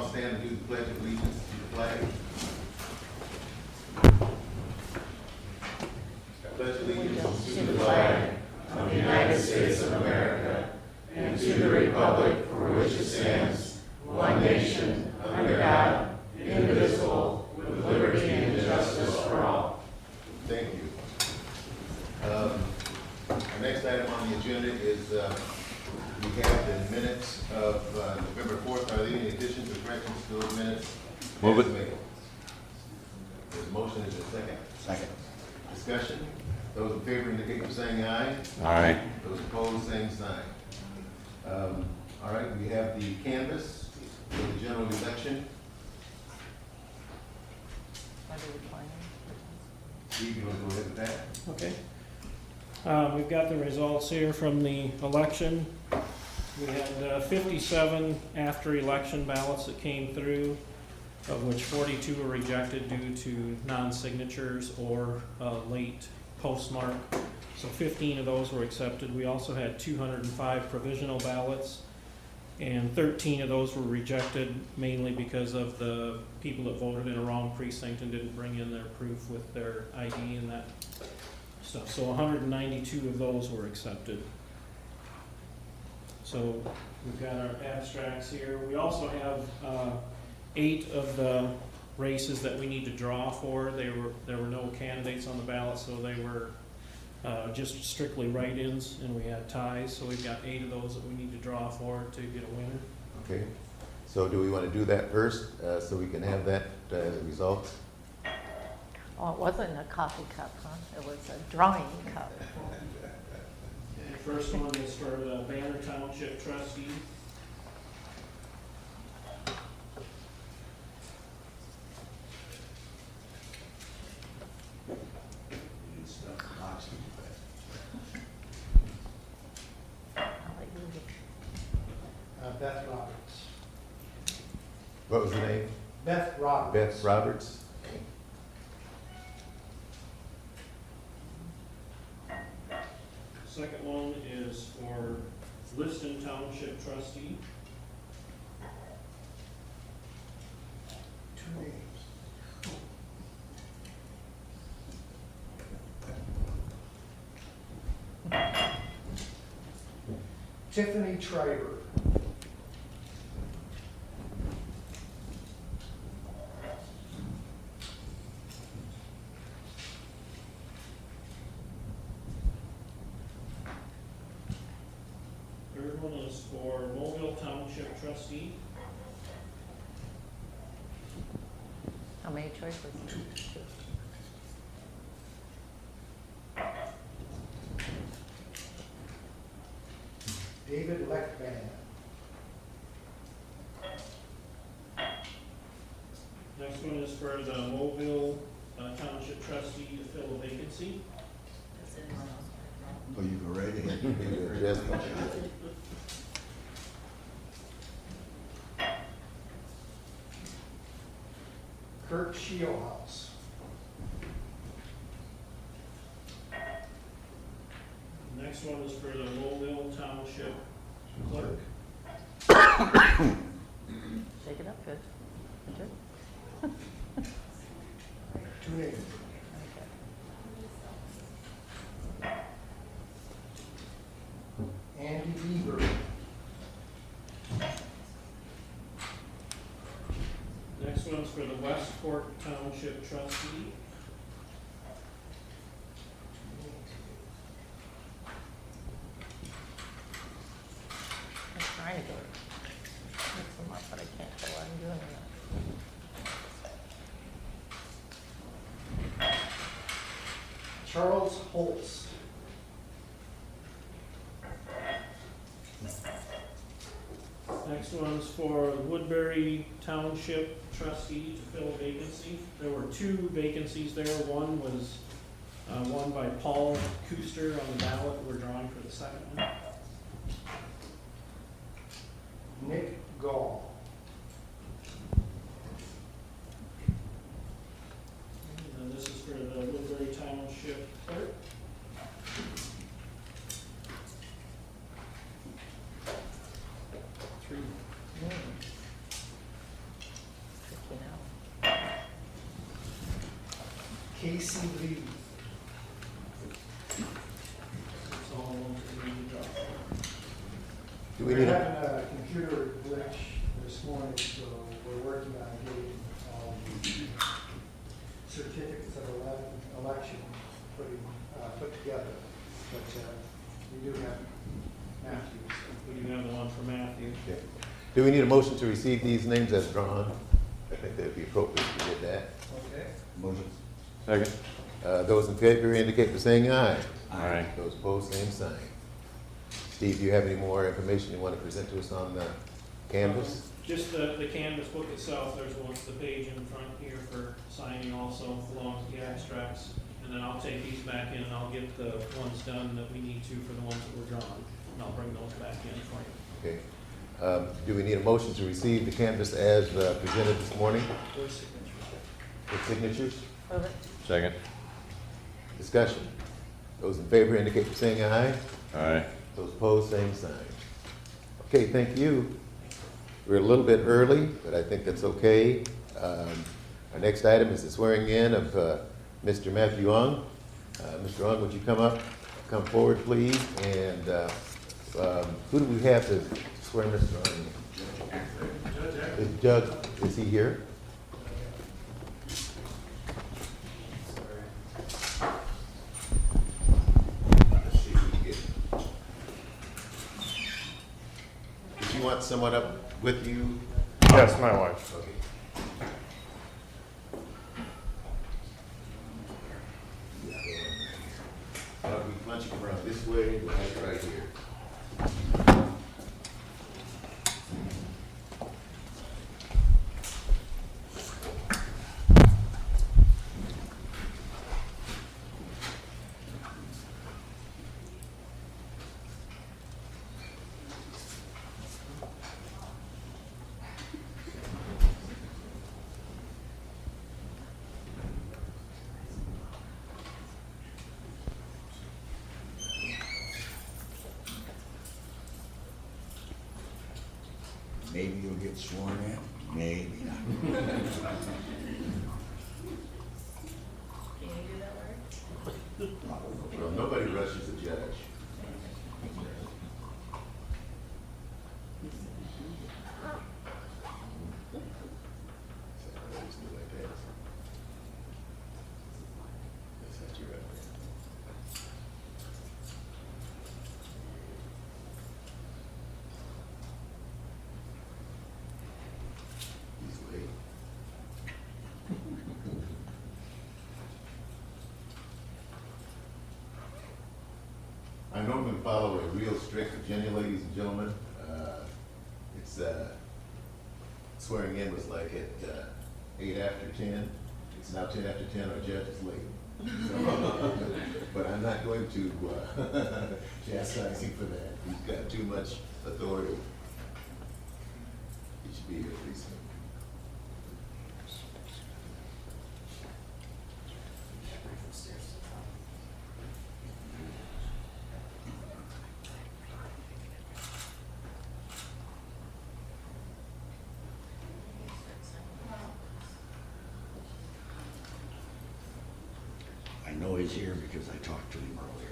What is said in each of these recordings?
all stand and do the pledge of allegiance to the flag? I pledge allegiance to the flag of the United States of America and to the republic for which it stands, one nation, under God, indivisible, with liberty and justice for all. Thank you. The next item on the agenda is we have the minutes of November 4th. Are there any additions or corrections to those minutes? Move it. There's a motion, is there a second? Second. Discussion? Those in favor indicate by saying aye. Aye. Those opposed, same sign. All right, we have the canvass for the general election. Steve, you want to go ahead with that? Okay. We've got the results here from the election. We had 57 after-election ballots that came through, of which 42 were rejected due to non-signatures or late postmark. So 15 of those were accepted. We also had 205 provisional ballots, and 13 of those were rejected mainly because of the people that voted in a wrong precinct and didn't bring in their proof with their ID and that stuff. So 192 of those were accepted. So we've got our abstracts here. We also have 8 of the races that we need to draw for. There were no candidates on the ballot, so they were just strictly write-ins, and we had ties. So we've got 8 of those that we need to draw for to get a winner. Okay. So do we want to do that first so we can have that result? Oh, it wasn't a coffee cup, huh? It was a drawing cup. The first one is for the Banner Township trustee. I'll let you read. Beth Roberts. What was the name? Beth Roberts. Beth Roberts. Second one is for Liston Township trustee. Two names. Tiffany Triber. Third one is for Mobile Township trustee. How many choices? Two. David Leckman. Next one is for the Mobile Township trustee to fill a vacancy. Oh, you go right ahead. Yes. Kurt Shielhouse. Next one is for the Mobile Township clerk. Shake it up, good. Good. Two names. Andy Bieber. Next one's for the Westport Township trustee. I'm trying to mix them up, but I can't tell what I'm doing. Charles Holtz. Next one's for Woodbury Township trustee to fill a vacancy. There were 2 vacancies there. One was won by Paul Kuster on the ballot. We're drawing for the second one. Nick Gall. And this is for the Woodbury Township clerk. You know. Casey Lee. It's all ones that we need to drop. Do we We're need a, having a computer glitch this morning, so we're working on getting certificates of election put together. But we do have Matthews. We do have the one for Matthew. okay. Do we need a motion to receive these names as drawn? I think that'd be appropriate if we did that. Okay. Motion. Second. Those in favor indicate by saying aye. Aye. Those opposed, same sign. Steve, do you have any more information you want to present to us on the canvas? Just the canvas book itself, there's the page in front here for signing also, along with the abstracts. And then I'll take these back in and I'll get the ones done that we need to for the ones that were drawn. And I'll bring those back in for you. Okay. Do we need a motion to receive the canvas as presented this morning Those signatures. with signatures? Move it. Second. Discussion. Those in favor indicate by saying aye. Aye. Those opposed, same sign. Okay, thank you. We're a little bit early, but I think that's okay. Our next item is the swearing in of Mr. Matthew Ong. Mr. Ong, would you come forward, please? And who do we have to swear Mr. Ong in? Is Judge, is he here? Let's see if we can get. Did you want someone up with you? Yes, my wife. Okay. We punch him around this way, we'll have it right here. Maybe you'll get sworn in, maybe not. Can you do that, Larry? Well, nobody rushes a judge. I normally follow a real strict agenda, ladies and gentlemen. It's, swearing in was like at 8 after 10. It's now 10 after 10, our judge is late. So, but I'm not going to chastise him for that. He's got too much authority. He should be here pretty soon. I know he's here because I talked to him earlier.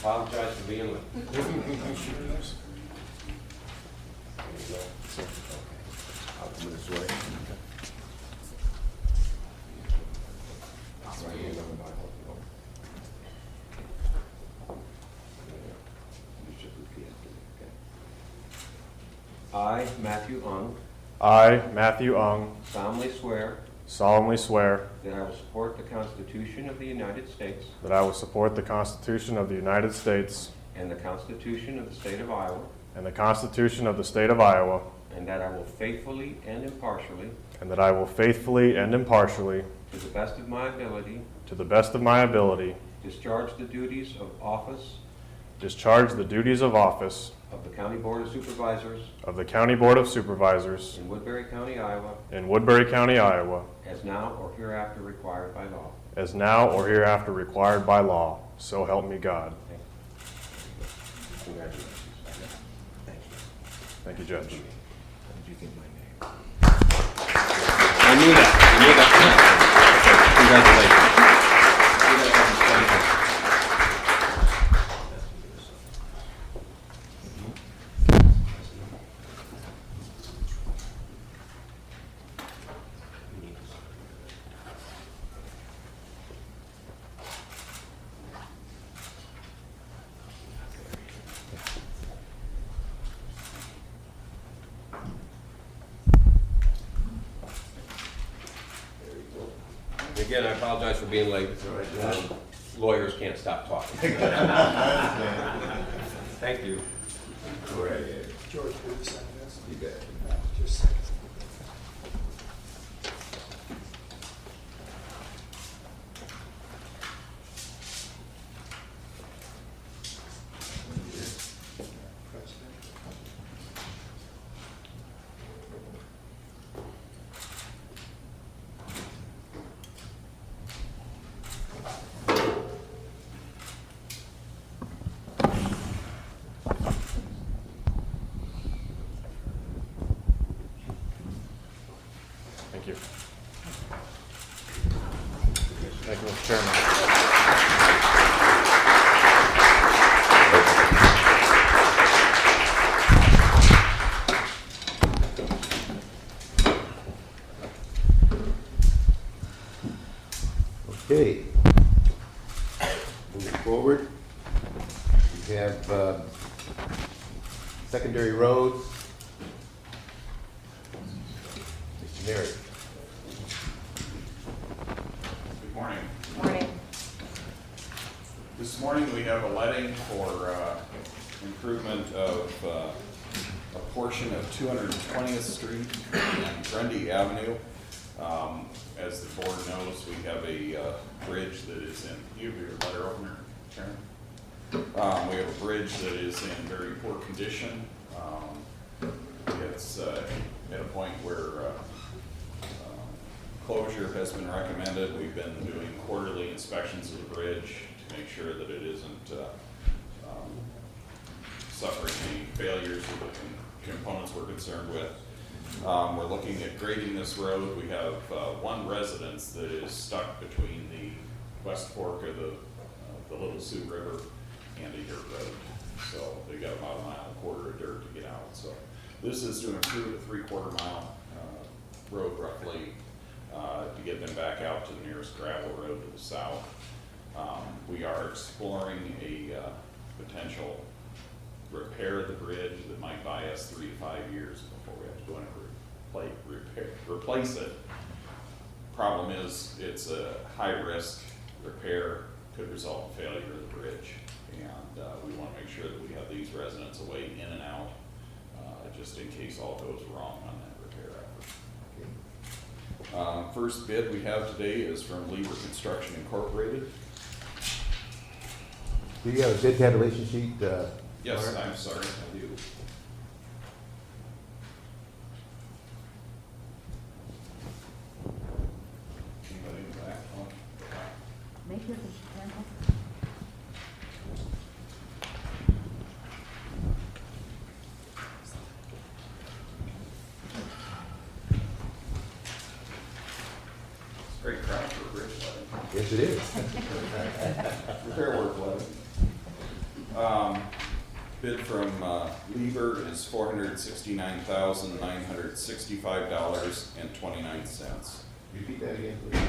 Apologize for being late. I'll come this way. Right hand on the Bible. You should repeat after me, okay? I, Matthew Ung, I, Matthew Ung, solemnly swear that I will support the Constitution of the United States that I will support the Constitution of the United States and the Constitution of the State of Iowa, and the Constitution of the State of Iowa, and that I will faithfully and impartially, and that I will faithfully and impartially, to the best of my ability, to the best of my ability, discharge the duties of office discharge the duties of office of the County Board of Supervisors of the County Board of Supervisors in Woodbury County, Iowa, in Woodbury County, Iowa, as now or hereafter required by law. as now or hereafter required by law. So help me God. Congratulations. Thank you, Judge. How did you get my name? I knew that. Congratulations. Again, I apologize for being late. Lawyers can't stop talking. Thank you. Go right ahead. George, will you sign this? You bet. Just a second. President. Thank you. Thank you, Mr. Chairman. Okay. Moving forward, we have secondary roads. Mr. Mary. Good morning. Morning. This morning we have a letting for improvement of a portion of 220th Street and Grundy Avenue. As the board knows, we have a bridge that is in, you have your letter opener, Karen? We have a bridge that is in very poor condition. It's at a point where closure has been recommended. We've been doing quarterly inspections of the bridge to make sure that it isn't suffering any failures that the components we're concerned with. We're looking at grading this road. We have one residence that is stuck between the west fork of the Little Sioux River and a dirt road. So they got about a mile and a quarter of dirt to get out. So this is to improve a 3/4 mile road roughly to get them back out to the nearest gravel road to the south. We are exploring a potential repair of the bridge that might buy us 3 to 5 years before we have to go in and replace it. Problem is, it's a high-risk repair, could result in failure of the bridge. And we want to make sure that we have these residents away in and out, just in case all goes wrong on that repair effort. First bid we have today is from Lieber Construction Incorporated. Do you have a bid tabulation sheet? Yes, Laura? I'm sorry, I do. Anybody in the back? Oh. Make your Great crowd for a bridge letting. Yes, it is. Repair work letting. Bid from Lieber is $469,965.29. Repeat that again, please.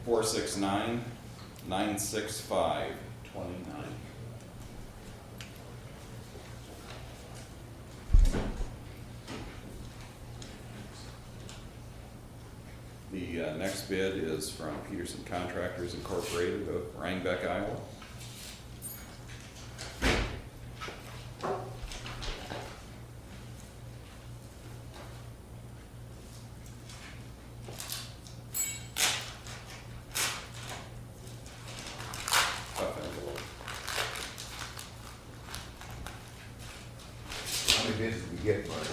469,965.29. The next bid is from Peterson Contractors Incorporated of Rhinebeck, Iowa. Tough envelope. How many bids did we get, Marty?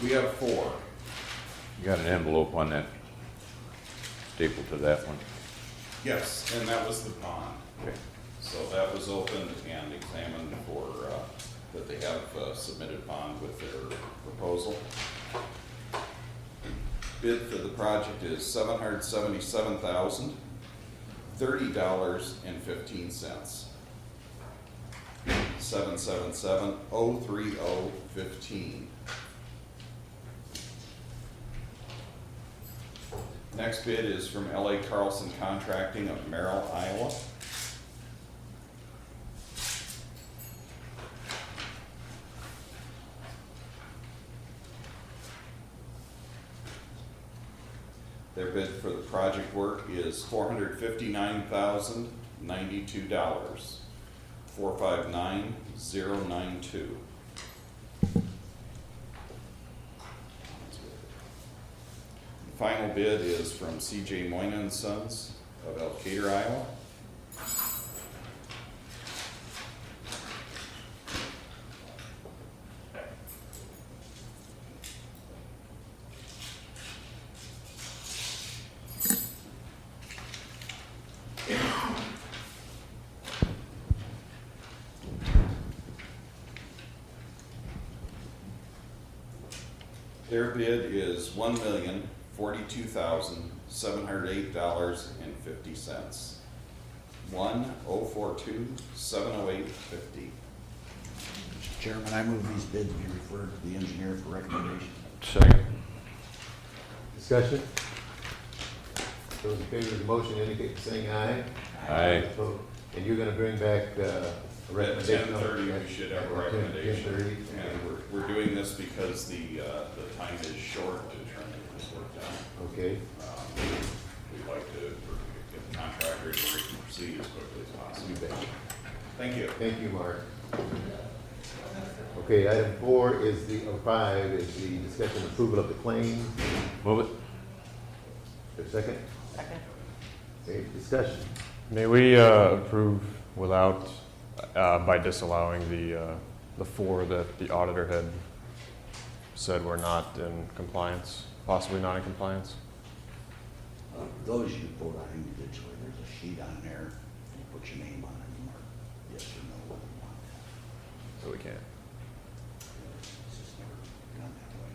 We have 4. You got an envelope on that, stapled to that one. Yes, and that was the pond. Okay. So that was opened and examined for, that they have submitted bond with their proposal. Bid for the project is $777,030.15. 777-030-15. Next bid is from L.A. Carlson Contracting of Merrill, Iowa. Their bid for the project work is $459,092, 459092. The final bid is from C.J. Moyna and Sons of Elkader, Iowa. Their bid is $1,042,708.50. 1,042,708.50. Mr. Chairman, I move these bids be referred to the engineer for recommendation. Second. Discussion? Those in favor of the motion indicate by saying aye. Aye. Opposed? And you're gonna bring back a At recommendation? 10:30, we should have a recommendation. 10:30. And we're doing this because the time is short to try to get this work done. Okay, We'd like to get the contractors to proceed as quickly as possible. you bet. Thank you. Thank you, Mark. Okay, item 4 is or 5 is the discussion and approval of the claims. Move it. Is there a second? Second. Okay, discussion. May we approve without, by disallowing the 4 that the auditor had said were not in compliance, possibly not in compliance? Those you vote on individually, there's a sheet on there, you put your name on it, and mark yes or no whether you want that. So we can't. It's just never done that way.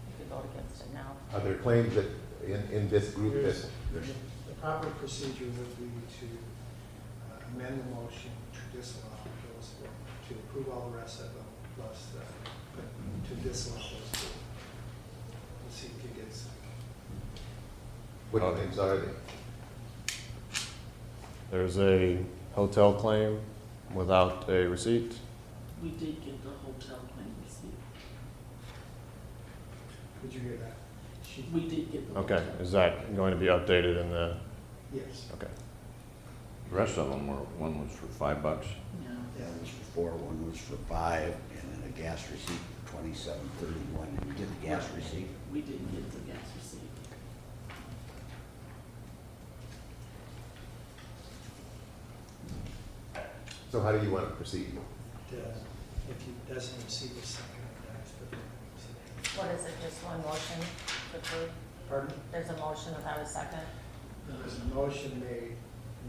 You could vote against it now. Are there claims that in this group that, The proper procedure would be to amend the motion to disallow those, to approve all the rest of them, plus to disallow those two. Let's see if you get a second. what claims are they? There's a hotel claim without a receipt. We did get the hotel claim receipt. Did you hear that? We did get the. Okay, hotel. is that going to be updated in the, Yes. okay. The rest of them were, one was for $5. Yeah. Yeah, one was for 4, one was for 5, and then a gas receipt for $27.31. Did you get the gas receipt? We didn't get the gas receipt. So how do you want to proceed? If he doesn't receive a second, that's the. What is it, just one motion to approve? Pardon? There's a motion without a second? There's a motion made,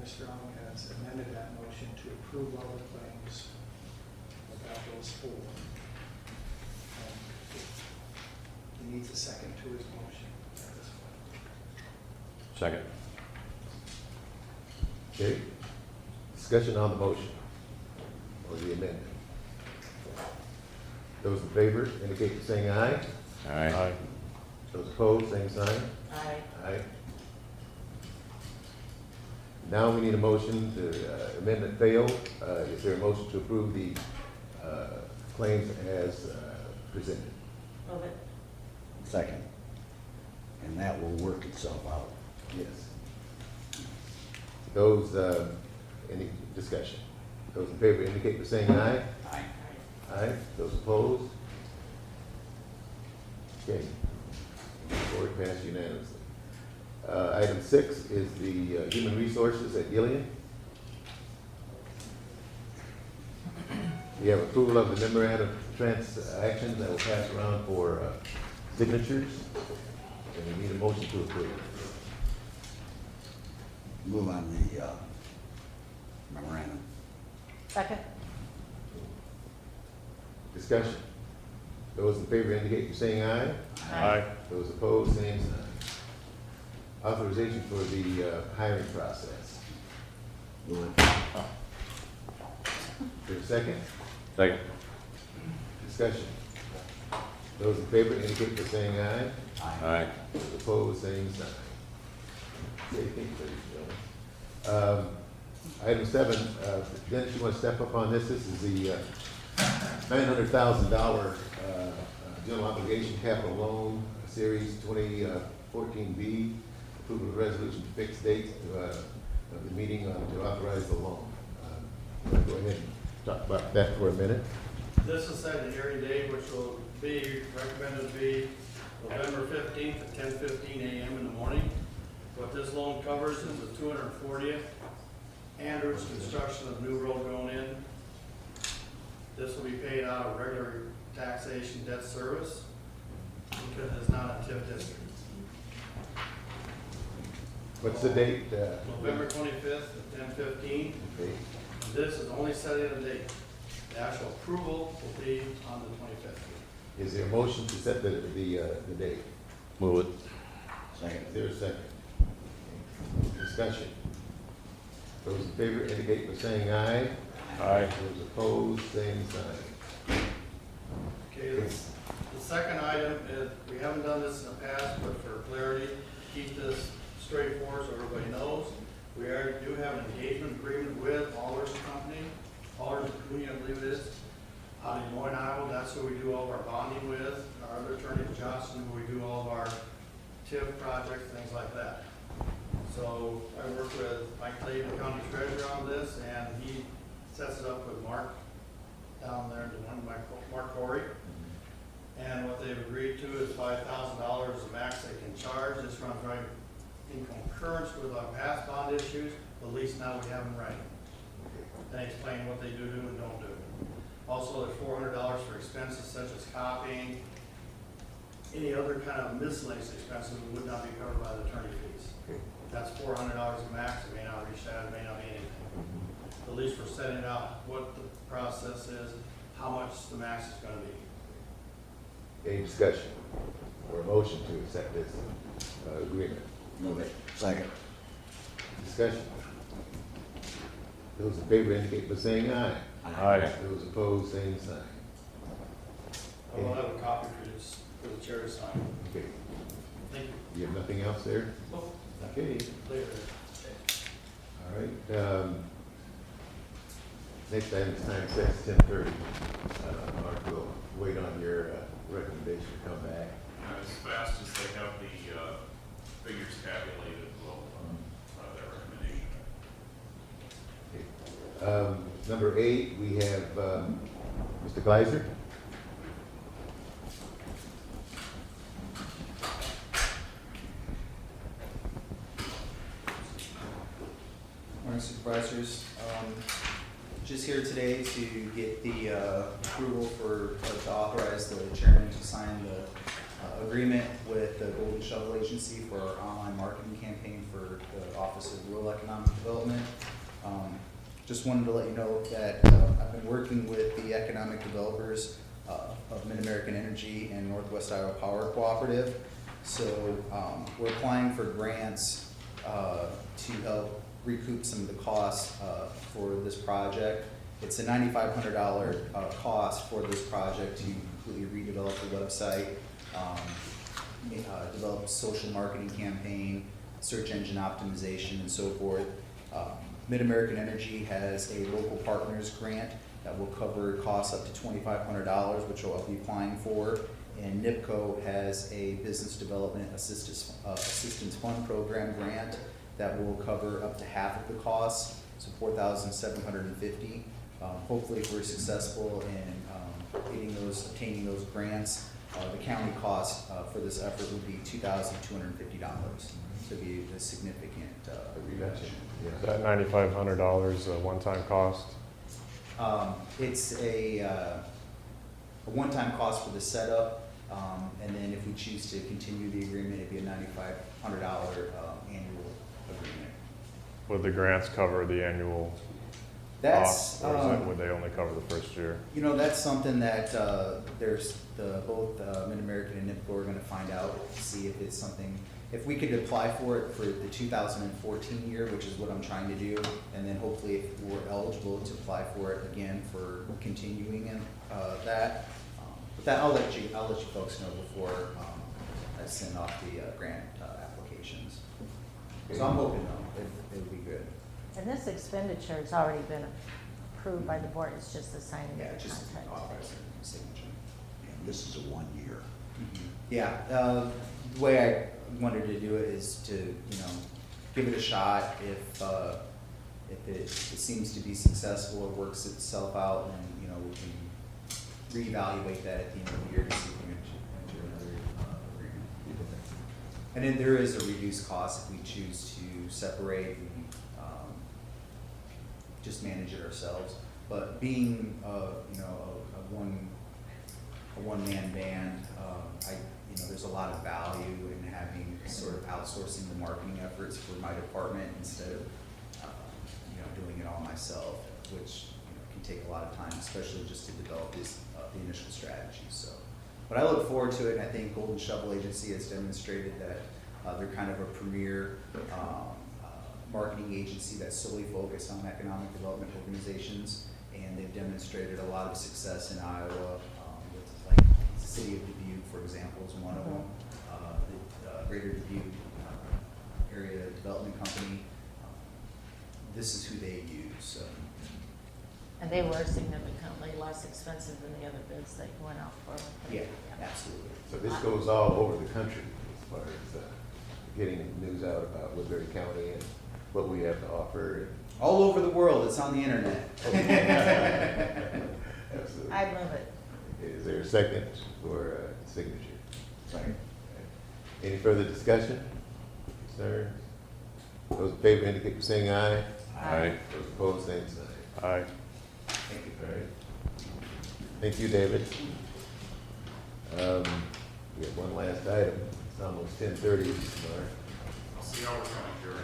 Mr. Ong has amended that motion to approve all the claims without those 4. And he needs a second to his motion at this point. Second. Okay, discussion on the motion or the amendment. Those in favor indicate by saying aye. Aye. Those opposed, same sign. Aye. Aye. Now we need a motion to, amendment failed. Is there a motion to approve the claims as presented? Move it. Second. And and that will work itself out. Yes. Those, any discussion? Those in favor indicate by saying aye. Aye. Aye. Those opposed? Okay. Board passed unanimously. Item 6 is the Human Resources at Gillian. We have approval of the memorandum of transaction that will pass around for signatures, and we need a motion to approve. Move on the memorandum. Second? Discussion. Those in favor indicate by saying aye. Aye. Those opposed, same sign. Authorization for the hiring process. Move it. For a second, Second. discussion. Those in favor indicate by saying aye. Aye. Those opposed, same sign. Okay, thank you, ladies and gentlemen. Item 7, Dennis, you want to step up on this? This is the $900,000 general obligation capital loan, series 2014B, approval of resolution to fix dates of the meeting to authorize the loan. Go ahead and talk about that for a minute. This is set the hearing date, which will be recommended to be November 15th at 10:15 a.m. in the morning. What this loan covers is the 240th Andrews construction of new road going in. This will be paid out of regular taxation debt service because it's not a TIF district. What's the date? November 25th at 10:15. Okay. This is only setting a date. The actual approval will be on the 25th. Is there a motion to set the date? Move it. Second. Is there a second? Discussion. Those in favor indicate by saying aye. Aye. Those opposed, same sign. Okay, the second item is, we haven't done this in the past, but for clarity, keep this straightforward so everybody knows. We already do have an engagement agreement with Allers Company, Allers Company, I believe it is, out in Des Moines, Iowa. That's who we do all of our bonding with. Our other attorney, Johnson, who we do all of our TIF projects, things like that. So I work with Mike Clayton, the county treasurer, on this, and he sets it up with Mark down there, the one, Mark Corey. And what they've agreed to is $5,000 the max they can charge. This runs right in concurrence with our past bond issues, but at least now we have them right. They explain what they do and don't do. Also, there's $400 for expenses such as copying, any other kind of miscellaneous expenses that would not be covered by the attorney fees. That's $400 a max. It may not reach that, it may not be anything. At least we're setting out what the process is, how much the max is gonna be. Any discussion or a motion to accept this agreement? Move it. Second. Discussion. Those in favor indicate by saying aye. Aye. Those opposed, same sign. I will have a copy for you, for the chair to sign. Okay. Thank you. You have nothing else there? Okay. Later. All right. Next item is time set 10:30. Mark will wait on your recommendation to come back. As fast as they have the figures calculated, we'll have that recommendation. Okay. Number 8, we have Mr. Gleiser. Morning Supervisors. Just here today to get the approval to authorize the chairman to sign the agreement with the Golden Shovel Agency for our online marketing campaign for the Office of Rural Economic Development. Just wanted to let you know that I've been working with the economic developers of Mid-American Energy and Northwest Iowa Power Cooperative. So we're applying for grants to help recoup some of the costs for this project. It's a $9,500 cost for this project to completely redevelop the website, develop a social marketing campaign, search engine optimization, and so forth. Mid-American Energy has a local partners grant that will cover costs up to $2,500, which I'll be applying for. And NIPCO has a Business Development Assistance Fund Program grant that will cover up to half of the cost, so $4,750. Hopefully, if we're successful in obtaining those grants, the county cost for this effort would be $2,250. So it'd be a significant reduction. Is that $9,500 a one-time cost? It's a one-time cost for the setup, and then if we choose to continue the agreement, it'd be a $9,500 annual agreement. Would the grants cover the annual That's, cost, or is would they only cover the first year? you know, that's something that both Mid-American and NIPCO are going to find out, see if it's something, if we could apply for it for the 2014 year, which is what I'm trying to do, and then hopefully if we're eligible to apply for it again for continuing that. But that I'll let you folks know before I send off the grant applications. So I'm hoping though it'll be good. And this expenditure has already been approved by the board, it's just the signing of Yeah, the just contract. authorizing signature. And this is a 1 year. Yeah, the way I wanted to do it is to, you know, give it a shot. If it seems to be successful, it works itself out, and, you know, we can reevaluate that at the end of the year to see if we can enter another agreement. And then there is a reduced cost if we choose to separate and just manage it ourselves. But being, you know, a one-man band, there's a lot of value in having sort of outsourcing the marketing efforts for my department instead of, doing it all myself, which can take a lot of time, especially just to develop the initial strategy. So, but I look forward to it, and I think Golden Shovel Agency has demonstrated that they're kind of a premier marketing agency that's solely focused on economic development organizations, and they've demonstrated a lot of success in Iowa. With like the city of Dubuque, for example, is one of them. The Greater Dubuque Area Development Company. This is who they use. And they were significantly less expensive than the other bids that you went out for. Yeah, absolutely. So this goes all over the country as far as getting news out about Woodbury County and what we have to offer. All over the world, it's on the internet. Absolutely. I love it. Is there a second for signature? Sorry. Any further discussion, concerns? Those in favor indicate by saying aye. Aye. Those opposed, same sign. Aye. Thank you. All right. Thank you, David. We have one last item. It's almost 10:30, Mark. I'll see how we're coming here.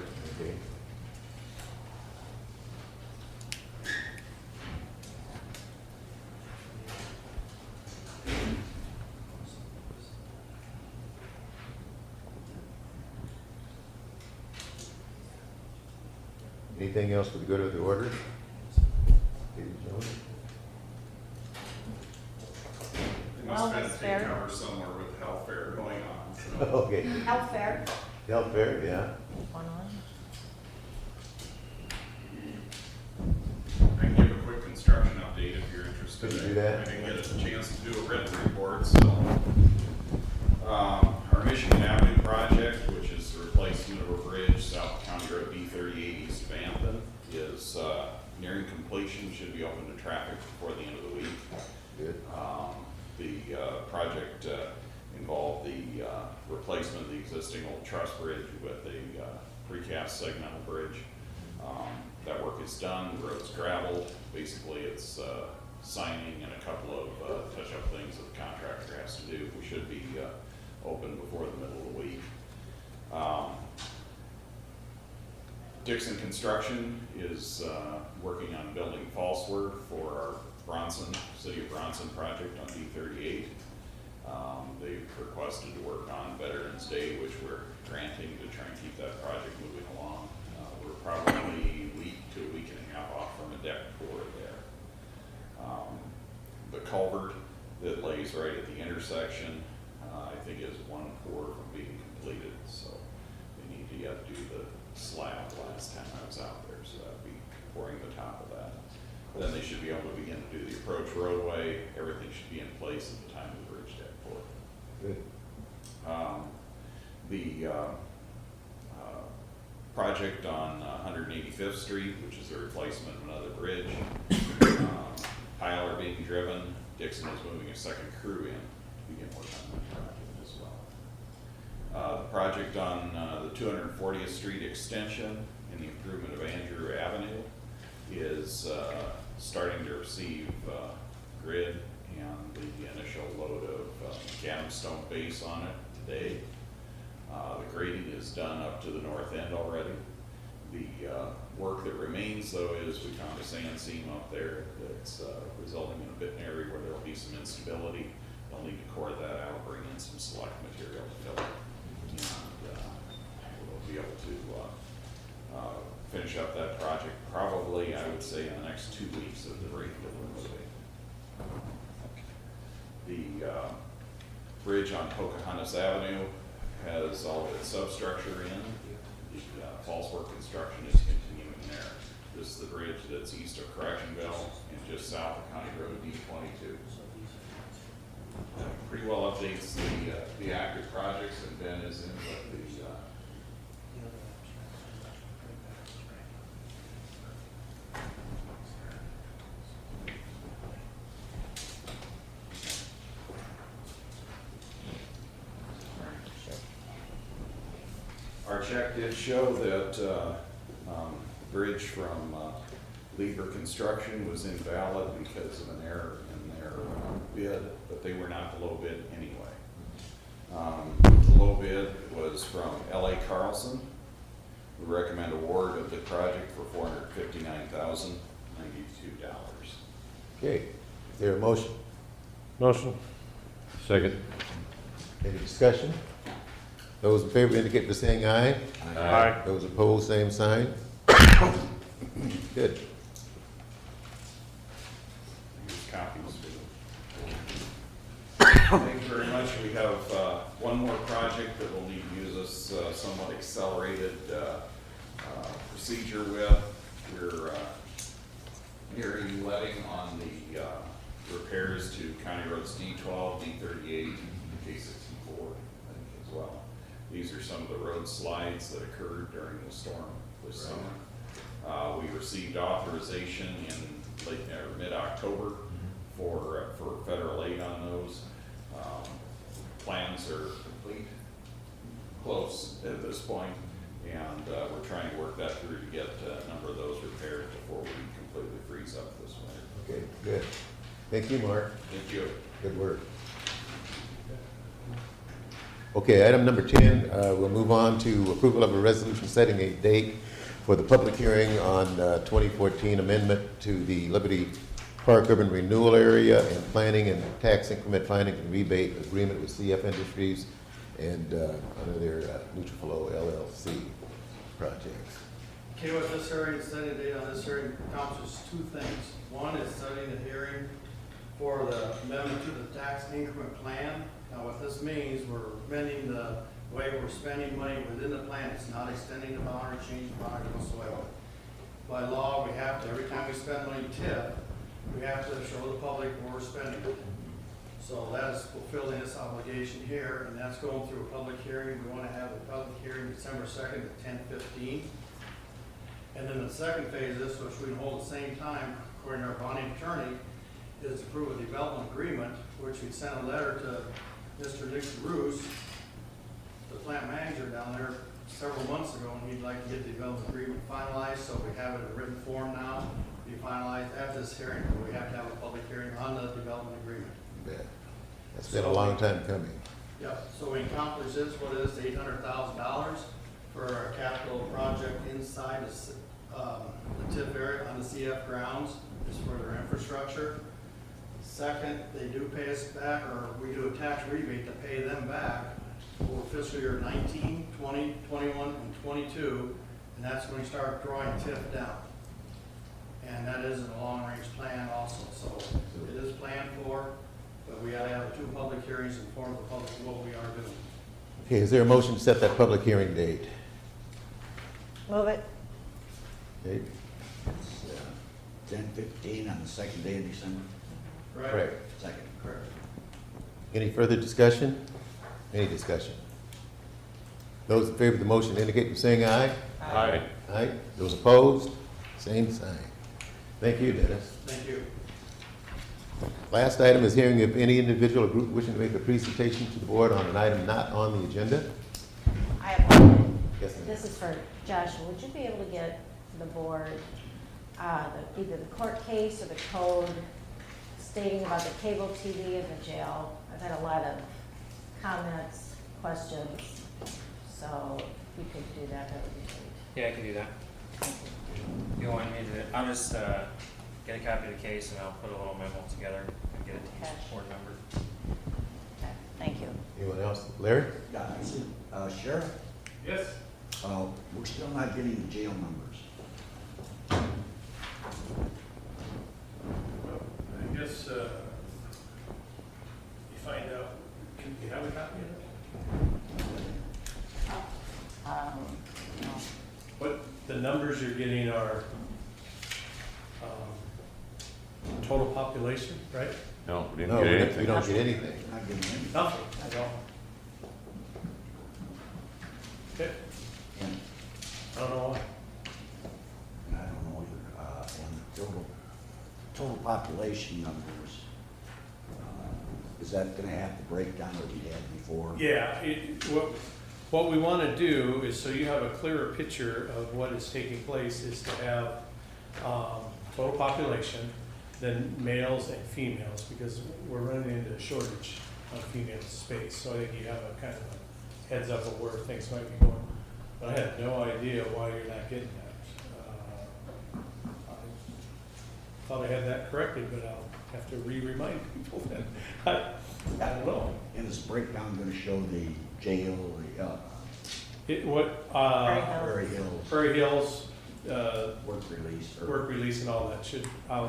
Okay. Anything else for the good of the order? David Jones? There must have been a Wellness fair. takeover somewhere with health fair going on, so. Okay. Health fair. Health fair, yeah. One on. I can give a quick construction update if you're interested. Could you do that? I didn't get a chance to do a written report, so. Our Michigan Avenue project, which is the replacement of a bridge south of County Road D38 east of Hampton, is nearing completion, should be open to traffic before the end of the week. Good. The project involved the replacement of the existing old truss bridge with a precast segmental bridge. That work is done, the road's gravelled. Basically, it's signing and a couple of touch-up things that the contractor has to do. We should be open before the middle of the week. Dixon Construction is working on building Falsworth for our City of Bronson project on D38. They've requested to work on Veterans Day, which we're granting to try and keep that project moving along. We're probably a week to a week and a half off from a deck pour there. The culvert that lays right at the intersection, I think is one pour from being completed, so they need to yet do the slab last time I was out there, so that'd be pouring the top of that. Then they should be able to begin to do the approach roadway. Everything should be in place at the time of the bridge deck pour. Good. The project on 185th Street, which is a replacement of another bridge. Pile are being driven. Dixon is moving a second crew in to begin work on that project as well. The project on the 240th Street extension and the improvement of Andrew Avenue is starting to receive grid and the initial load of macadam stone base on it today. The grading is done up to the north end already. The work that remains, though, is we found a sand seam up there that's resulting in a bit area where there'll be some instability. They'll need to core that out, bring in some select material to fill it, and we'll be able to finish up that project probably, I would say, in the next 2 weeks of the rate that we're moving. The bridge on Pocahontas Avenue has all of its substructure in. The false work construction is continuing there. This is the bridge that's east of Correctionville and just south of County Road D22. Pretty well updates the active projects, and Ben is in with the our check did show that bridge from Lever Construction was invalid because of an error in their bid, but they were not the low bid anyway. The low bid was from L.A. Carlson. We recommend award of the project for $459,092. Okay, is there a motion? Motion. Second. Any discussion? Those in favor indicate by saying aye. Aye. Those opposed, same sign. Good. Here's copies. Thank you very much. We have one more project that we'll need to use this somewhat accelerated procedure with. We're hearing letting on the repairs to County Roads D12, D38, and K64, I think, as well. These are some of the road slides that occurred during the storm this summer. We received authorization in late or mid-October for federal aid on those. Plans are complete, close at this point, and we're trying to work that through to get a number of those repaired before we completely freeze up this winter. Okay, good. Thank you, Mark. Thank you. Good work. Okay, item number 10, we'll move on to approval of a resolution setting a date for the public hearing on 2014 amendment to the Liberty Park Urban Renewal Area and Planning and Tax Increment Financing and Rebate Agreement with CF Industries and under their Nutriflow LLC projects. Okay, with this hearing, setting a date on this hearing accomplishes two things. One is setting a hearing for the amendment to the tax increment plan. Now, what this means, we're amending the way we're spending money within the plan. It's not extending the boundary, changing the boundary whatsoever. By law, we have to, every time we spend money TIP, we have to show the public where we're spending it. So that is fulfilling this obligation here, and that's going through a public hearing. We want to have a public hearing December 2nd at 10:15. And then the second phase of this, which we can hold at the same time, according to our bonding attorney, is to approve a development agreement, which we sent a letter to Mr. Nick Roos, the plant manager down there, several months ago, and he'd like to get the development agreement finalized, so we have it in written form now, be finalized at this hearing. We have to have a public hearing on the development agreement. Yeah. That's been a long time coming. Yep, so we accomplished this, what is $800,000 for a capital project inside the TIP area on the CF grounds, is for their infrastructure. Second, they do pay us back, or we do a tax rebate to pay them back for fiscal year 19, 20, 21, and 22, and that's when we start drawing TIP down. And that is in a long-range plan also, so it is planned for, but we gotta have 2 public hearings and inform the public what we are doing. Okay, is there a motion to set that public hearing date? Move it. Okay, It's 10:15 on the second day of December. Right? correct. Second. Correct. Any further discussion? Any discussion? Those in favor of the motion indicate by saying aye. Aye. Aye. Those opposed, same sign. Thank you, Dennis. Thank you. Last item is hearing if any individual or group wishing to make a presentation to the board on an item not on the agenda. I have one. Yes, ma'am. This is for Joshua. Would you be able to get the board, either the court case or the code stating about the cable TV in the jail? I've had a lot of comments, questions, so if you could do that, that would be great. Yeah, I can do that. You want me to, I'll just get a copy of the case and I'll put a little memo together and get it to each board member. Okay, thank you. Anyone else? Larry? Yeah, I said, Sheriff, Yes. we're still not getting the jail numbers. I guess, you find out, can you have a copy of it? No. What the numbers you're getting are, total population, right? No, we No, didn't get we anything. don't get anything. Not getting any. Nothing at all. Okay, And I don't know why. and I don't know either, and the total population numbers, is that gonna have the breakdown that we had before? Yeah, what we want to do is, so you have a clearer picture of what is taking place, is to have total population, then males and females, because we're running into a shortage of female space. So I think you have a kind of a heads up of where things might be going. But I have no idea why you're not getting that. I thought I had that corrected, but I'll have to re-remind people then. I don't know. And is the breakdown gonna show the jail, Prairie Hills, Prairie Hills, work release? or- work release and all that should, I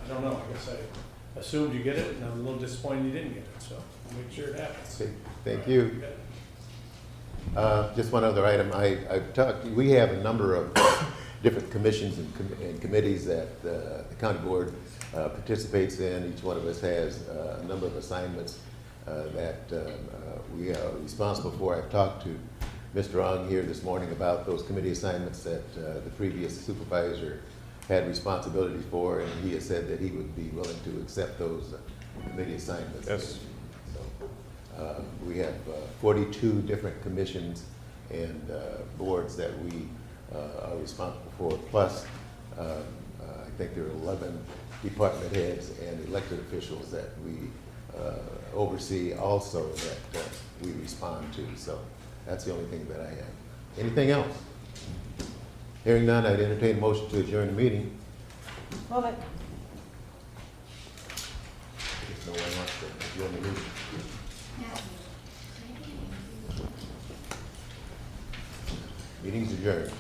don't know, I guess I assumed you get it, and I'm a little disappointed you didn't get it, so I'll make sure it happens. Okay, thank you. Just one other item. I've talked, we have a number of different commissions and committees that the county board participates in. Each one of us has a number of assignments that we are responsible for. I've talked to Mr. Ong here this morning about those committee assignments that the previous supervisor had responsibility for, and he has said that he would be willing to accept those committee assignments. Yes. So, we have 42 different commissions and boards that we are responsible for, plus I think there are 11 department heads and elected officials that we oversee also that we respond to. So that's the only thing that I have. Anything else? Hearing none, I'd entertain a motion to adjourn the meeting. Move it. If no one wants to adjourn the meeting. Meeting's adjourned.